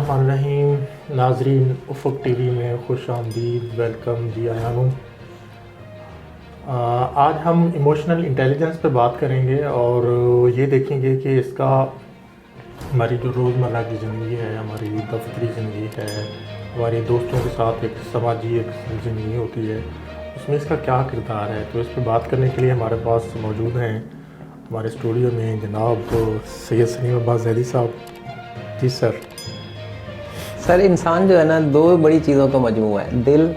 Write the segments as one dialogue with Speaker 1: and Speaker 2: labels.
Speaker 1: बिस्मिल्लाहिर्रहमानिर्रहीम। नाजरीन, उफ़ुक़ टीवी में खुश आमदीद, वेलकम जी आया हूँ। आज हम इमोशनल इंटेलिजेंस पे बात करेंगे और ये देखेंगे कि इसका हमारी जो रोज़मर्रा की ज़िंदगी है, हमारी दफ्तरी ज़िंदगी है, हमारे दोस्तों के साथ एक समाजी एक ज़िंदगी होती है, उसमें इसका क्या किरदार है। तो इस पर बात करने के लिए हमारे पास मौजूद हैं हमारे स्टूडियो में जनाब सैयद सलीम अब्बास ज़ैदी साहब। जी
Speaker 2: सर, इंसान जो है ना, दो बड़ी चीज़ों का मजमूआ है, दिल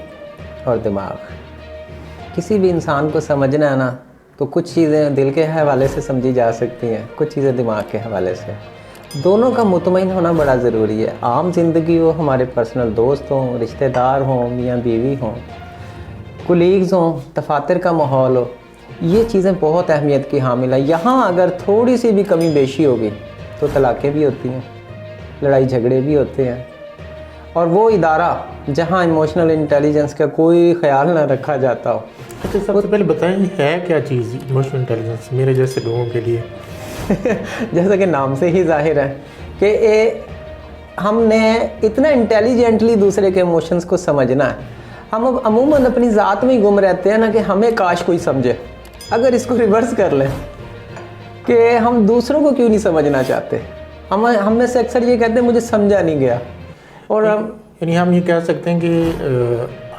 Speaker 2: और दिमाग। किसी भी इंसान को समझना है ना, तो कुछ चीज़ें दिल के हवाले से समझी जा सकती हैं, कुछ चीज़ें दिमाग के हवाले से। दोनों का मुतमईन होना बड़ा ज़रूरी है। आम ज़िंदगी हो, हमारे पर्सनल दोस्त हों, रिश्तेदार हों, मियाँ बीवी हों, कुलीग्स हों, दफातर का माहौल हो, ये चीज़ें बहुत अहमियत की हामिल है। यहाँ अगर थोड़ी सी भी कमी बेशी होगी तो तलाक़ें भी होती हैं, लड़ाई झगड़े भी होते हैं। और वो इदारा जहाँ इमोशनल इंटेलिजेंस का कोई ख्याल ना रखा जाता हो।
Speaker 1: अच्छा, सबसे पहले बताएं है क्या चीज़ इमोशनल इंटेलिजेंस मेरे जैसे लोगों के लिए?
Speaker 2: जैसा कि नाम से ही जाहिर है कि हमने इतना इंटेलिजेंटली दूसरे के इमोशंस को समझना है। हम अब अमूमन अपनी ज़ात में ही गुम रहते हैं ना, कि हमें काश कोई समझे। अगर इसको रिवर्स कर लें कि हम दूसरों को क्यों नहीं समझना चाहते, हम में से अक्सर ये कहते हैं मुझे समझा नहीं गया। और
Speaker 1: हम ये कह सकते हैं कि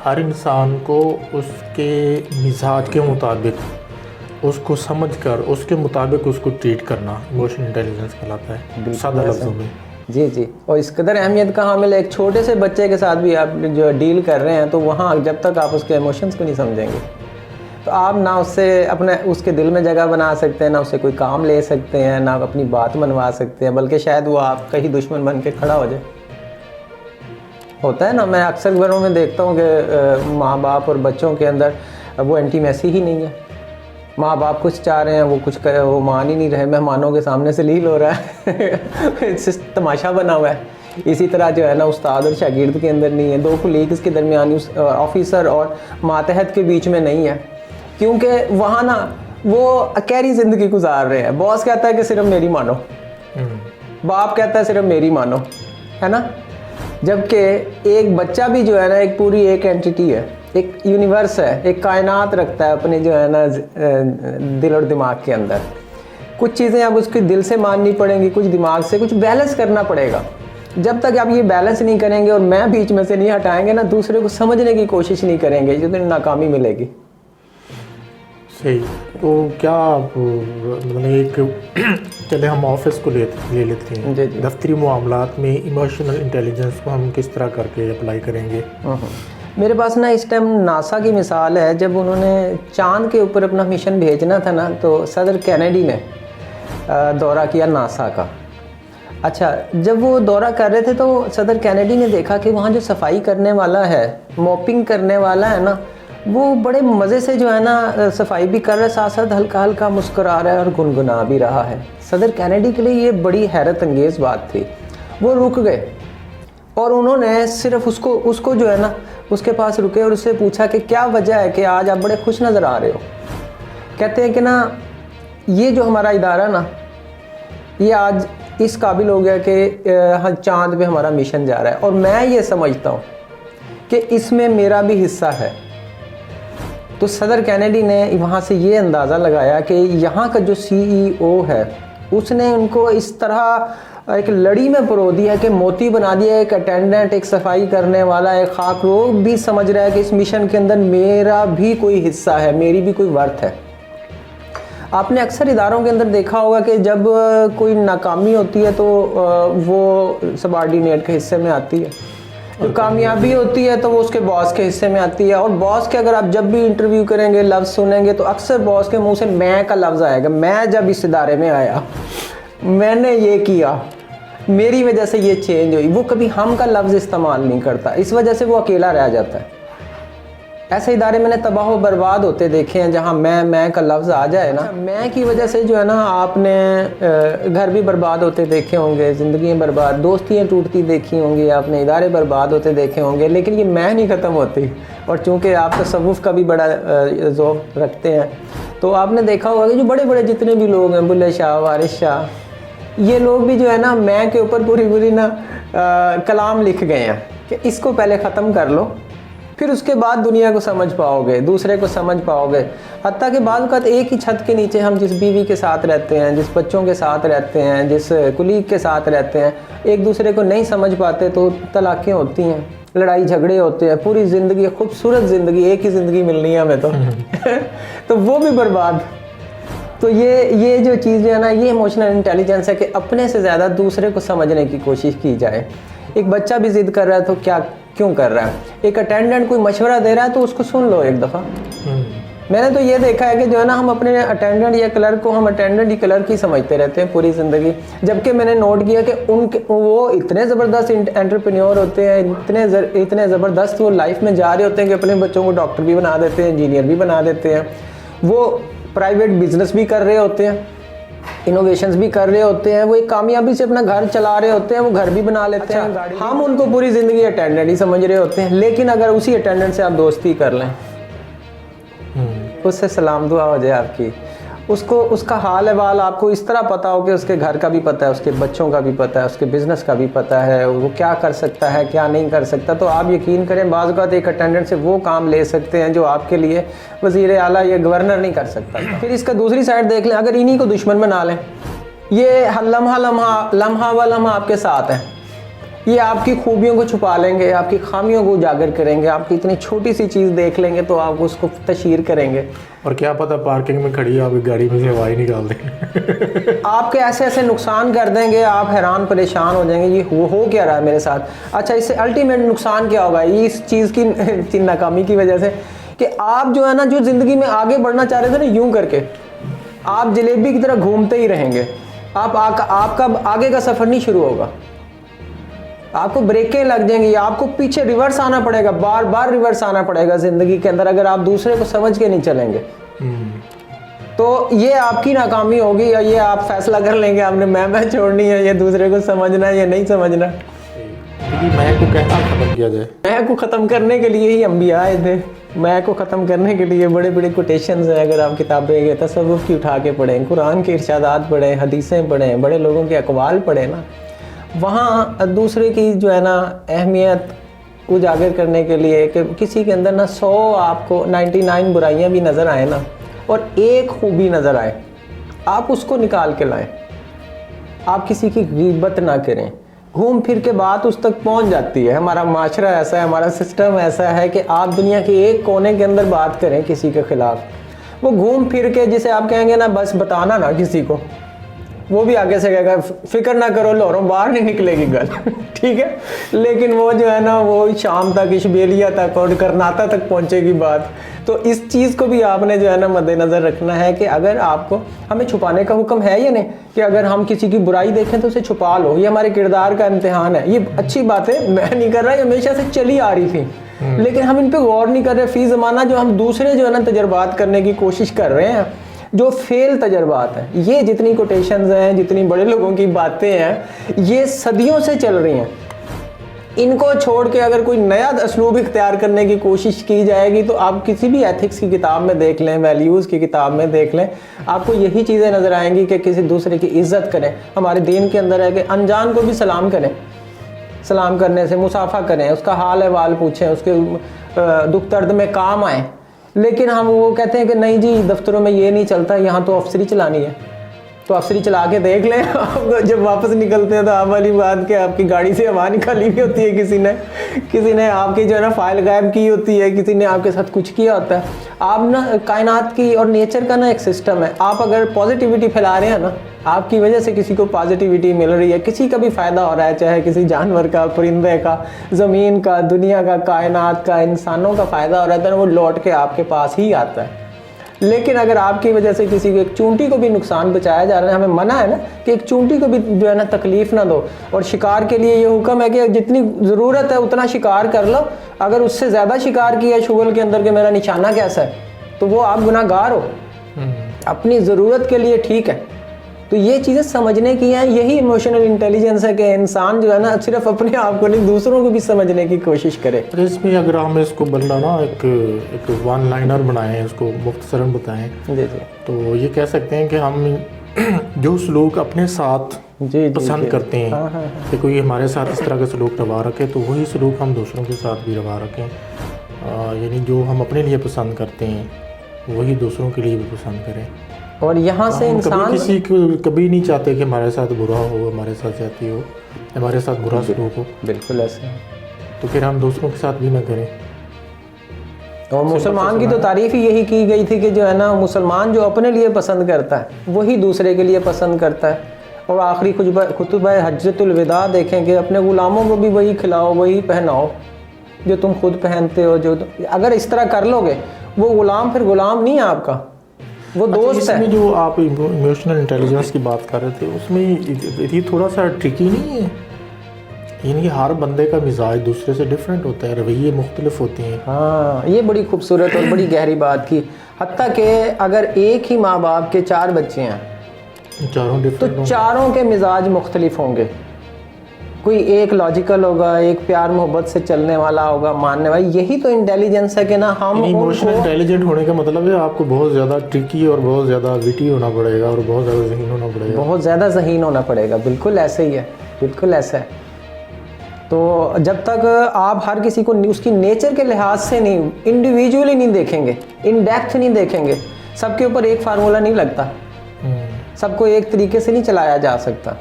Speaker 1: हर इंसान को उसके मिजाज के मुताबिक उसको समझकर उसके मुताबिक उसको ट्रीट करना इमोशनल इंटेलिजेंस कहलाता है, सादा लफ्ज़ों में।
Speaker 2: जी जी। और इस कदर अहमियत का हामिल है। एक छोटे से बच्चे के साथ भी आप जो डील कर रहे हैं, तो वहाँ जब तक आप उसके इमोशंस को नहीं समझेंगे, तो आप ना उससे अपने उसके दिल में जगह बना सकते हैं, ना उससे कोई काम ले सकते हैं, ना अपनी बात मनवा सकते हैं, बल्कि शायद वो आपका ही दुश्मन बन के खड़ा हो जाए। होता है ना, मैं अक्सर घरों में देखता हूँ कि माँ बाप और बच्चों के अंदर वो इंटीमेसी ही नहीं है। माँ बाप कुछ चाह रहे हैं, वो कुछ वो मान ही नहीं रहे, मेहमानों के सामने से लील हो रहा है। इससे तमाशा बना हुआ है। इसी तरह जो है ना, उस्ताद और शागिर्द के अंदर नहीं है, दो कुलीग्स के दरमियान, ऑफिसर और मातहत के बीच में नहीं है, क्योंकि वहाँ ना वो अकेली ज़िंदगी गुजार रहे हैं। बॉस कहता है कि सिर्फ मेरी मानो, बाप कहता है सिर्फ मेरी मानो, है ना। जबकि एक बच्चा भी जो है ना, एक पूरी एक एंटिटी है, एक यूनिवर्स है, एक कायनात रखता है अपने जो है ना दिल और दिमाग के अंदर। कुछ चीज़ें अब उसके दिल से माननी पड़ेंगी, कुछ दिमाग से, कुछ बैलेंस करना पड़ेगा। जब तक आप ये बैलेंस नहीं करेंगे और मैं बीच में से नहीं हटाएंगे ना, दूसरे को समझने की कोशिश नहीं करेंगे, जो दिन नाकामी मिलेगी।
Speaker 1: सही। तो क्या मतलब एक चले हम ऑफिस को ले लेते हैं, दफ्तरी मामलात में इमोशनल इंटेलिजेंस को हम किस तरह करके अप्लाई करेंगे?
Speaker 2: मेरे पास ना इस टाइम नासा की मिसाल है। जब उन्होंने चांद के ऊपर अपना मिशन भेजना था ना, तो सदर कैनेडी ने दौरा किया नासा का। अच्छा, जब वो दौरा कर रहे थे तो सदर कैनेडी ने देखा कि वहाँ जो सफाई करने वाला है, मॉपिंग करने वाला है ना, वो बड़े मज़े से जो है ना सफाई भी कर रहा है, साथ साथ हल्का हल्का मुस्कुरा रहा है और गुनगुना भी रहा है। सदर कैनेडी के लिए ये बड़ी हैरत अंगेज़ बात थी। वो रुक गए और उन्होंने सिर्फ उसको जो है ना, उसके पास रुके और उससे पूछा कि क्या वजह है कि आज आप बड़े खुश नज़र आ रहे हो। कहते हैं कि ना, ये जो हमारा इदारा ना, ये आज इस काबिल हो गया कि चाँद पे हमारा मिशन जा रहा है, और मैं ये समझता हूँ कि इसमें मेरा भी हिस्सा है। तो सदर कैनेडी ने वहाँ से ये अंदाज़ा लगाया कि यहाँ का जो CEO है, उसने उनको इस तरह एक लड़ी में परो दिया कि मोती बना दिया। एक अटेंडेंट, एक सफाई करने वाला, एक खाकरोग भी समझ रहा है कि इस मिशन के अंदर मेरा भी कोई हिस्सा है, मेरी भी कोई वर्थ है। आपने अक्सर इदारों के अंदर देखा होगा कि जब कोई नाकामी होती है तो वो सबऑर्डिनेट के हिस्से में आती है, जो कामयाबी होती है तो वो उसके बॉस के हिस्से में आती है। और बॉस के अगर आप जब भी इंटरव्यू करेंगे, लफ्ज़ सुनेंगे, तो अक्सर बॉस के मुंह से मैं का लफ्ज़ आएगा। मैं जब इस इदारे में आया, मैंने ये किया, मेरी वजह से ये चेंज हुई। वो कभी हम का लफ्ज़ इस्तेमाल नहीं करता, इस वजह से वो अकेला रह जाता है। ऐसे इदारे मैंने तबाह व बर्बाद होते देखे हैं, जहाँ मैं का लफ्ज़ आ जाए ना, मैं की वजह से जो है ना, आपने घर भी बर्बाद होते देखे होंगे, ज़िंदगी बर्बाद, दोस्तियाँ टूटती देखी होंगी आपने, इदारे बर्बाद होते देखे होंगे, लेकिन ये मैं नहीं ख़त्म होती। और चूँकि आप तसव्वुफ़ का भी बड़ा ज़ौक़ रखते हैं, तो आपने देखा होगा कि जो बड़े बड़े जितने भी लोग हैं, बुल्ले शाह, वारिस शाह, ये लोग भी जो है ना मैं के ऊपर पूरी पूरी ना कलाम लिख गए हैं कि इसको पहले ख़त्म कर लो, फिर उसके बाद दुनिया को समझ पाओगे, दूसरे को समझ पाओगे। हत्ता कि बाद वक़्त एक ही छत के नीचे हम जिस बीवी के साथ रहते हैं, जिस बच्चों के साथ रहते हैं, जिस कुलीग के साथ रहते हैं, एक दूसरे को नहीं समझ पाते तो तलाक़ें होती हैं, लड़ाई झगड़े होते हैं, पूरी ज़िंदगी, खूबसूरत ज़िंदगी, एक ही ज़िंदगी मिलनी है हमें तो वो भी बर्बाद। तो ये जो चीज़ है ना, ये इमोशनल इंटेलिजेंस है कि अपने से ज़्यादा दूसरे को समझने की कोशिश की जाए। एक बच्चा भी ज़िद कर रहा है तो क्यों कर रहा है, एक अटेंडेंट कोई मशवरा दे रहा है तो उसको सुन लो एक दफ़ा। मैंने तो ये देखा है कि जो है ना हम अपने अटेंडेंट या क्लर्क को हम अटेंडेंट ही क्लर्क ही समझते रहते हैं पूरी ज़िंदगी, जबकि मैंने नोट किया कि वो इतने ज़बरदस्त एंटरप्रेन्योर होते हैं, इतने ज़बरदस्त वो लाइफ में जा रहे होते हैं कि अपने बच्चों को डॉक्टर भी बना देते हैं, इंजीनियर भी बना देते हैं, वो प्राइवेट बिजनेस भी कर रहे होते हैं, इनोवेशंस भी कर रहे होते हैं, वो एक कामयाबी से अपना घर चला रहे होते हैं, वो घर भी बना लेते हैं। हम उनको पूरी ज़िंदगी अटेंडेंट ही समझ रहे होते हैं। लेकिन अगर उसी अटेंडेंट से आप दोस्ती कर लें, उससे सलाम दुआ हो जाए आपकी, उसको उसका हाल अहवाल आपको इस तरह पता हो कि उसके घर का भी पता है, उसके बच्चों का भी पता है, उसके बिज़नेस का भी पता है, वो क्या कर सकता है क्या नहीं कर सकता, तो आप यकीन करें बाज़ औक़ात एक अटेंडेंट से वो काम ले सकते हैं जो आपके लिए वज़ीर आला या गवर्नर नहीं कर सकता। फिर इसका दूसरी साइड देख लें, अगर इन्हीं को दुश्मन बना लें, ये लम्हा व लम्हा आपके साथ है, ये आपकी खूबियों को छुपा लेंगे, आपकी खामियों को उजागर करेंगे, आपकी इतनी छोटी सी चीज़ देख लेंगे तो आप उसको तशहीर करेंगे,
Speaker 1: और क्या पता पार्किंग में खड़ी है आपकी गाड़ी में से हवा ही निकाल देंगे
Speaker 2: आपके ऐसे ऐसे नुकसान कर देंगे, आप हैरान परेशान हो जाएंगे ये हो क्या रहा है मेरे साथ। अच्छा, इससे अल्टीमेट नुकसान क्या होगा इस चीज़ की नाकामी की वजह से, कि आप जो है ना, जो ज़िंदगी में आगे बढ़ना चाह रहे थे ना, यूं करके आप जलेबी की तरह घूमते ही रहेंगे, आपका आगे का सफ़र नहीं शुरू होगा, आपको ब्रेकें लग जाएंगी, आपको पीछे रिवर्स आना पड़ेगा, बार बार रिवर्स आना पड़ेगा ज़िंदगी के अंदर, अगर आप दूसरे को समझ के नहीं चलेंगे। तो ये आपकी नाकामी होगी, या ये आप फैसला कर लेंगे आपने मैं छोड़नी है, ये दूसरे को समझना है या नहीं समझना।
Speaker 1: मैं को कैसे ख़त्म किया जाए?
Speaker 2: मैं को ख़त्म करने के लिए ही अंबिया आए थे। मैं को ख़त्म करने के लिए बड़े बड़े कोटेशंस हैं, अगर आप किताबें तसव्वुफ़ की उठा के पढ़ें, कुरान के इरशादात पढ़ें, हदीसें पढ़ें, बड़े लोगों के अक़वाल पढ़ें ना, वहाँ दूसरे की जो है ना अहमियत उजागर करने के लिए कि किसी के अंदर ना 100 आपको 99 बुराइयाँ भी नज़र आए ना, और एक खूबी नज़र आए, आप उसको निकाल के लाएं। आप किसी की ग़ीबत ना करें, घूम फिर के बात उस तक पहुंच जाती है। हमारा माशरा ऐसा है, हमारा सिस्टम ऐसा है कि आप दुनिया के एक कोने के अंदर बात करें किसी के ख़िलाफ़, वो घूम फिर के जिसे आप कहेंगे ना बस बताना ना किसी को, वो भी आगे से कहेगा फिक्र ना करो लाहौरों बाहर नहीं निकलेगी गल ठीक है, लेकिन वो जो है ना वो शाम तक, इशबेलिया तक और करनाता तक पहुंचेगी बात। तो इस चीज़ को भी आपने जो है ना मद्देनज़र रखना है कि अगर आपको, हमें छुपाने का हुक्म है या नहीं, कि अगर हम किसी की बुराई देखें तो उसे छुपा लो, ये हमारे किरदार का इम्तिहान है। ये अच्छी बात है, मैं नहीं कर रहा, ये हमेशा से चली आ रही थी, लेकिन हम इन पर गौर नहीं कर रहे। फी ज़माना जो हम दूसरे जो है ना तजर्बात करने की कोशिश कर रहे हैं, जो फेल तजर्बात हैं, ये जितनी कोटेशंस हैं, जितनी बड़े लोगों की बातें हैं, ये सदियों से चल रही हैं। इनको छोड़ के अगर कोई नया असलूब इख्तियार करने की कोशिश की जाएगी तो आप किसी भी एथिक्स की किताब में देख लें, वैल्यूज़ की किताब में देख लें, आपको यही चीज़ें नज़र आएंगी कि किसी दूसरे की इज़्ज़त करें। हमारे दीन के अंदर है कि अनजान को भी सलाम करें, सलाम करने से मुसाफा करें, उसका हाल अहवाल पूछें, उसके दुख दर्द में काम आएँ। लेकिन हम वो कहते हैं कि नहीं जी दफ्तरों में ये नहीं चलता, यहाँ तो अफसरी चलानी है, तो अफसरी चला के देख लें। आप जब वापस निकलते हैं तो आप वाली बात कि आपकी गाड़ी से हवा निकाली हुई होती है, किसी ने आपकी जो है ना फाइल गायब की होती है, किसी ने आपके साथ कुछ किया होता है। आप ना कायनात की और नेचर का ना एक सिस्टम है, आप अगर पॉजिटिविटी फैला रहे हैं ना, आपकी वजह से किसी को पॉजिटिविटी मिल रही है, किसी का भी फ़ायदा हो रहा है, चाहे किसी जानवर का, परिंदे का, ज़मीन का, दुनिया का, कायनात का, इंसानों का फ़ायदा हो रहा है, तो वो लौट के आपके पास ही आता है। लेकिन अगर आपकी वजह से किसी को एक चूंटी को भी नुकसान पहुंचाया जा रहा है, हमें मना है ना कि एक चूंटी को भी जो है ना तकलीफ़ ना दो। और शिकार के लिए ये हुक्म है कि जितनी ज़रूरत है उतना शिकार कर लो, अगर उससे ज़्यादा शिकार किया शुगल के अंदर के मेरा निशाना कैसा है, तो वो आप गुनाहगार हो। अपनी ज़रूरत के लिए ठीक है, तो ये चीज़ें समझने की हैं। यही इमोशनल इंटेलिजेंस है कि इंसान जो है ना सिर्फ अपने आप को नहीं, दूसरों को भी समझने की कोशिश करे।
Speaker 1: तो इसमें अगर हम इसको बनना ना एक वन लाइनर बनाएं, इसको मुख्तसरन बताएं,
Speaker 2: जी जी,
Speaker 1: तो ये कह सकते हैं कि हम जो सलूक अपने साथ
Speaker 2: जी,
Speaker 1: पसंद
Speaker 2: जी।
Speaker 1: करते हैं
Speaker 2: हाँ, हाँ, हाँ।
Speaker 1: कि कोई हमारे साथ इस तरह का सलूक रवा रखे, तो वही सलूक हम दूसरों के साथ भी रवा रखें। यानी जो हम अपने लिए पसंद करते हैं वही दूसरों के लिए भी पसंद करें।
Speaker 2: और यहाँ
Speaker 1: तो
Speaker 2: से
Speaker 1: हम कभी
Speaker 2: इंसान
Speaker 1: किसी को कभी नहीं चाहते कि हमारे साथ बुरा हो, हमारे साथ ज्यादती हो, हमारे साथ बुरा सलूक हो,
Speaker 2: बिल्कुल ऐसे है।
Speaker 1: तो फिर हम दूसरों के साथ भी ना करें।
Speaker 2: और मुसलमान की तो तारीफ़ ही यही की गई थी कि जो है ना, मुसलमान जो अपने लिए पसंद करता है वही दूसरे के लिए पसंद करता है। और आखिरी खुतबा हज्जतुल विदा देखें कि अपने ग़ुलामों को भी वही खिलाओ, वही पहनाओ जो तुम खुद पहनते हो। जो अगर इस तरह कर लोगे, वो ग़ुलाम फिर ग़ुलाम नहीं है आपका, वो दोस्त है।
Speaker 1: इसमें जो आप इमोशनल इंटेलिजेंस की बात कर रहे थे, उसमें ये थोड़ा सा ट्रिकी नहीं है? यानी कि हर बंदे का मिजाज दूसरे से डिफरेंट होता है, रवैये मुख्तलिफ होते हैं।
Speaker 2: हाँ, ये बड़ी खूबसूरत और बड़ी गहरी बात की। हत्ता कि अगर एक ही माँ बाप के 4 बच्चे हैं
Speaker 1: चारों
Speaker 2: तो
Speaker 1: डिफरेंट
Speaker 2: चारों के मिजाज मुख्तलिफ होंगे। कोई एक लॉजिकल होगा, एक प्यार मोहब्बत से चलने वाला होगा, मानने वाला। यही तो इंटेलिजेंस है कि ना हम
Speaker 1: इमोशनल इंटेलिजेंट होने का मतलब है आपको बहुत ज़्यादा ट्रिकी और बहुत ज़्यादा विटी होना पड़ेगा और बहुत ज़्यादा ज़हीन होना पड़ेगा।
Speaker 2: बहुत ज़्यादा ज़हीन होना पड़ेगा। बिल्कुल ऐसे ही है, बिल्कुल ऐसा है। तो जब तक आप हर किसी को उसकी नेचर के लिहाज से नहीं, इंडिविजुअली नहीं देखेंगे, इन डेप्थ नहीं देखेंगे, सबके ऊपर एक फार्मूला नहीं लगता, सबको एक तरीके से नहीं चलाया जा सकता।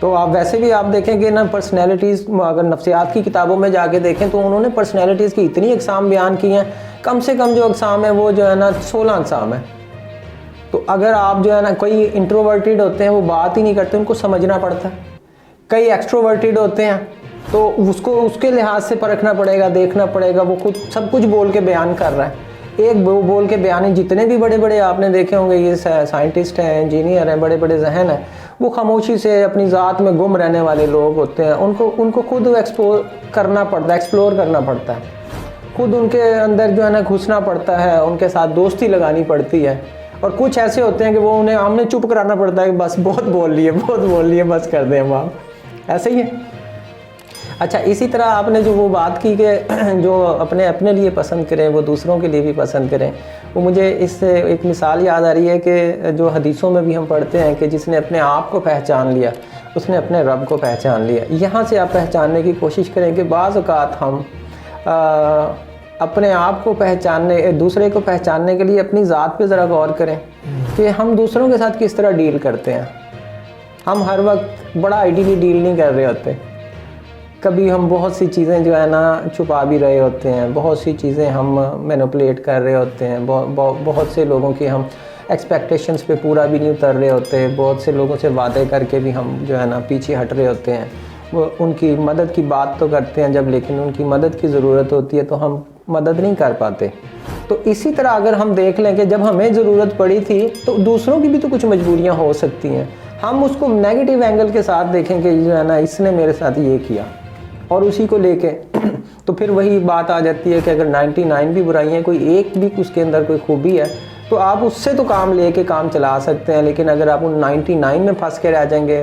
Speaker 2: तो आप वैसे भी आप देखेंगे ना, पर्सनैलिटीज़ अगर नफ्सियात की किताबों में जाके देखें तो उन्होंने पर्सनैलिटीज़ की इतनी अक़साम बयान की हैं, कम से कम जो अक़साम है वो जो है ना 16 अक़साम है। तो अगर आप जो है ना, कोई इंट्रोवर्टेड होते हैं वो बात ही नहीं करते, उनको समझना पड़ता है। कई एक्सट्रोवर्टेड होते हैं तो उसको उसके लिहाज से परखना पड़ेगा, देखना पड़ेगा, वो खुद सब कुछ बोल के बयान कर रहा है। एक वो बोल के बयान, जितने भी बड़े बड़े आपने देखे होंगे, ये साइंटिस्ट हैं, इंजीनियर हैं, बड़े बड़े जहन हैं, वो खामोशी से अपनी ज़ात में गुम रहने वाले लोग होते हैं। उनको खुद एक्सप्लोर करना पड़ता है, खुद उनके अंदर जो है ना घुसना पड़ता है, उनके साथ दोस्ती लगानी पड़ती है। और कुछ ऐसे होते हैं कि वो उन्हें हमने चुप कराना पड़ता है कि बस बहुत बोल लिए, बस कर दें हम आप। ऐसे ही है। अच्छा, इसी तरह आपने जो वो बात की कि जो अपने लिए पसंद करें वो दूसरों के लिए भी पसंद करें, वो मुझे इससे एक मिसाल याद आ रही है कि जो हदीसों में भी हम पढ़ते हैं कि जिसने अपने आप को पहचान लिया उसने अपने रब को पहचान लिया। यहाँ से आप पहचानने की कोशिश करें कि बाज़ औक़ात हम अपने आप को पहचानने, दूसरे को पहचानने के लिए अपनी ज़ात पे ज़रा गौर करें कि हम दूसरों के साथ किस तरह डील करते हैं। हम हर वक्त बड़ा आइडियली डील नहीं कर रहे होते। कभी हम बहुत सी चीज़ें जो है ना छुपा भी रहे होते हैं, बहुत सी चीज़ें हम मैनिपुलेट कर रहे होते हैं, बहुत से लोगों की हम एक्सपेक्टेशंस पे पूरा भी नहीं उतर रहे होते, बहुत से लोगों से वादे करके भी हम जो है ना पीछे हट रहे होते हैं। वो उनकी मदद की बात तो करते हैं जब, लेकिन उनकी मदद की ज़रूरत होती है तो हम मदद नहीं कर पाते। तो इसी तरह अगर हम देख लें कि जब हमें ज़रूरत पड़ी थी तो दूसरों की भी तो कुछ मजबूरियाँ हो सकती हैं, हम उसको नेगेटिव एंगल के साथ देखें कि जो है ना इसने मेरे साथ ये किया और उसी को लेके तो फिर वही बात आ जाती है कि अगर 99 भी बुराइयाँ, कोई एक भी उसके अंदर कोई खूबी है तो आप उससे तो काम लेके काम चला सकते हैं। लेकिन अगर आप उन 99 में फंस के रह जाएंगे,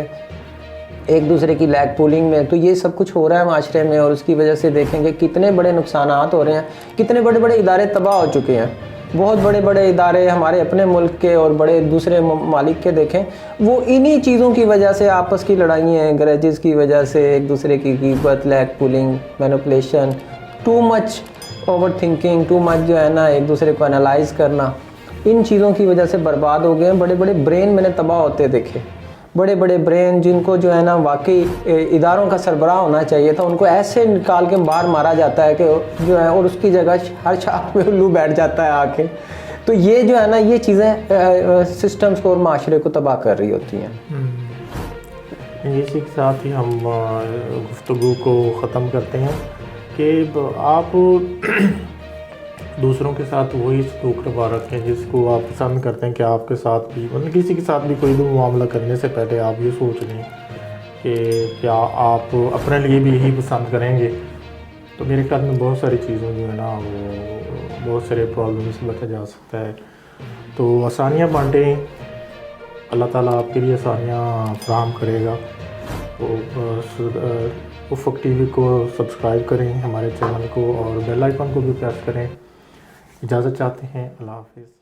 Speaker 2: एक दूसरे की लैग पुलिंग में, तो ये सब कुछ हो रहा है माशरे में। और उसकी वजह से देखेंगे कितने बड़े नुकसानात हो रहे हैं, कितने बड़े बड़े इदारे तबाह हो चुके हैं। बहुत बड़े बड़े इदारे हमारे अपने मुल्क के और बड़े दूसरे मालिक के देखें, वो इन्हीं चीज़ों की वजह से, आपस की लड़ाइयाँ, ग्रजेस की वजह से, एक दूसरे की ग़ीबत, leg pulling, manipulation, too much over thinking, too much जो है ना एक दूसरे को एनालाइज करना, इन चीज़ों की वजह से बर्बाद हो गए हैं। बड़े बड़े ब्रेन मैंने तबाह होते देखे, बड़े बड़े ब्रेन जिनको जो है ना वाकई इदारों का सरबराह होना चाहिए था, उनको ऐसे निकाल के बाहर मारा जाता है कि जो है, और उसकी जगह हर शाख में उल्लू बैठ जाता है आके। तो ये जो है ना ये चीज़ें सिस्टम्स को और माशरे को तबाह कर रही होती हैं।
Speaker 1: इसी के साथ ही हम गुफ्तगू को ख़त्म करते हैं कि आप दूसरों के साथ वही सलूक रवा रखें जिसको आप पसंद करते हैं कि आपके साथ भी, मतलब किसी के साथ भी कोई भी मामला करने से पहले आप ये सोच लें कि क्या आप अपने लिए भी यही पसंद करेंगे। तो मेरे ख्याल में बहुत सारी चीज़ों जो है ना वो बहुत सारे प्रॉब्लम से बचा जा सकता है। तो आसानियाँ बांटें, अल्लाह ताला आपके लिए आसानियाँ फराहम करेगा। तो उफ़क़ टीवी को सब्सक्राइब करें हमारे चैनल को और बेल आइकन को भी प्रेस करें। इजाज़त चाहते हैं, अल्लाह हाफ़िज़।